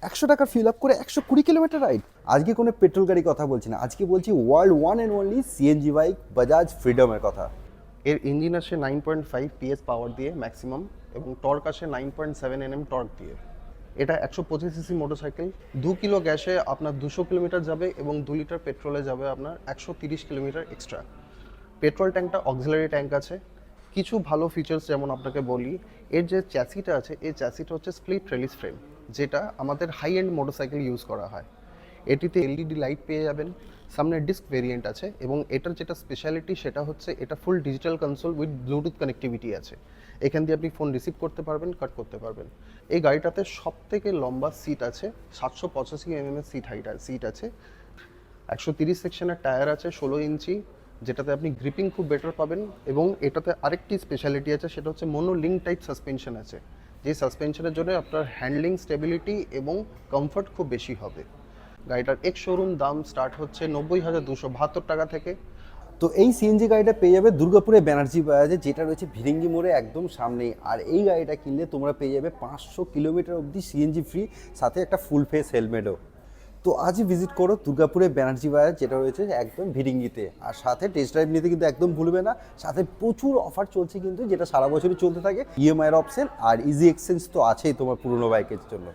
100 টাকা fill up করে 120 kilometre ride. আজকে কোনো পেট্রোল গাড়ি কথা বলছি না, আজকে বলছি world one and only CNG bike Bajaj ফ্রিডমের কথা। এর ইঞ্জিন আসে 9.5 পিএস পাওয়ার দিয়ে ম্যাক্সিমাম, এবং টর্ক আসে 9.7 এনএম টর্ক দিয়ে। এটা 125 সিসি মোটরসাইকেল। 2 কিলো গ্যাসে আপনার 200 কিলোমিটার যাবে এবং 2 লিটার পেট্রোলে যাবে আপনার 130 কিলোমিটার এক্সট্রা। পেট্রোল ট্যাঙ্কটা অক্সিলারি ট্যাঙ্ক আছে। কিছু ভালো ফিচার্স যেমন আপনাকে বলি, এর যে চ্যাসিটা আছে এই চ্যাসিটা হচ্ছে স্প্লিট ট্রেলিস ফ্রেম, যেটা আমাদের হাই এন্ড মোটরসাইকেল ইউজ করা হয়। এটিতে এলইডি লাইট পেয়ে যাবেন, সামনে ডিস্ক ভেরিয়েন্ট আছে, এবং এটার যেটা স্পেশালিটি সেটা হচ্ছে এটা full digital console with Bluetooth connectivity আছে। এখান দিয়ে আপনি ফোন রিসিভ করতে পারবেন, কাট করতে পারবেন। এই গাড়িটাতে সব থেকে লম্বা সিট আছে, 785 এর সিট আছে। 130 সেকশনের টায়ার আছে 16 ইঞ্চি, যেটাতে আপনি গ্রিপিং খুব বেটার পাবেন। এবং এটাতে আরেকটি স্পেশালিটি আছে, সেটা হচ্ছে মোনো লিঙ্ক টাইপ সাসপেনশন আছে, যে সাসপেনশনের জন্য আপনার হ্যান্ডলিং স্টেবিলিটি এবং কমফর্ট খুব বেশি হবে। গাড়িটার এক্স শোরুম দাম স্টার্ট হচ্ছে 90,272 টাকা থেকে। তো এই সিএনজি গাড়িটা পেয়ে যাবে দুর্গাপুরে ব্যানার্জি বাজারে, যেটা রয়েছে ভিরিঙ্গি মোড়ে একদম সামনেই। আর এই গাড়িটা কিনলে তোমরা পেয়ে যাবে 500 কিলোমিটার অবধি সিএনজি ফ্রি, সাথে একটা ফুল ফেস হেলমেটও। তো আজই ভিজিট করো দুর্গাপুরে ব্যানার্জি বাজার, যেটা রয়েছে একদম ভিরিঙ্গিতে। আর সাথে টেস্ট ড্রাইভ নিতে কিন্তু একদম ভুলবে না, সাথে প্রচুর অফার চলছে কিন্তু, যেটা সারা বছরই চলতে থাকে। ইএমআইয়ের অপশন আর ইজি এক্সচেঞ্জ তো আছেই তোমার পুরনো বাইকের জন্য।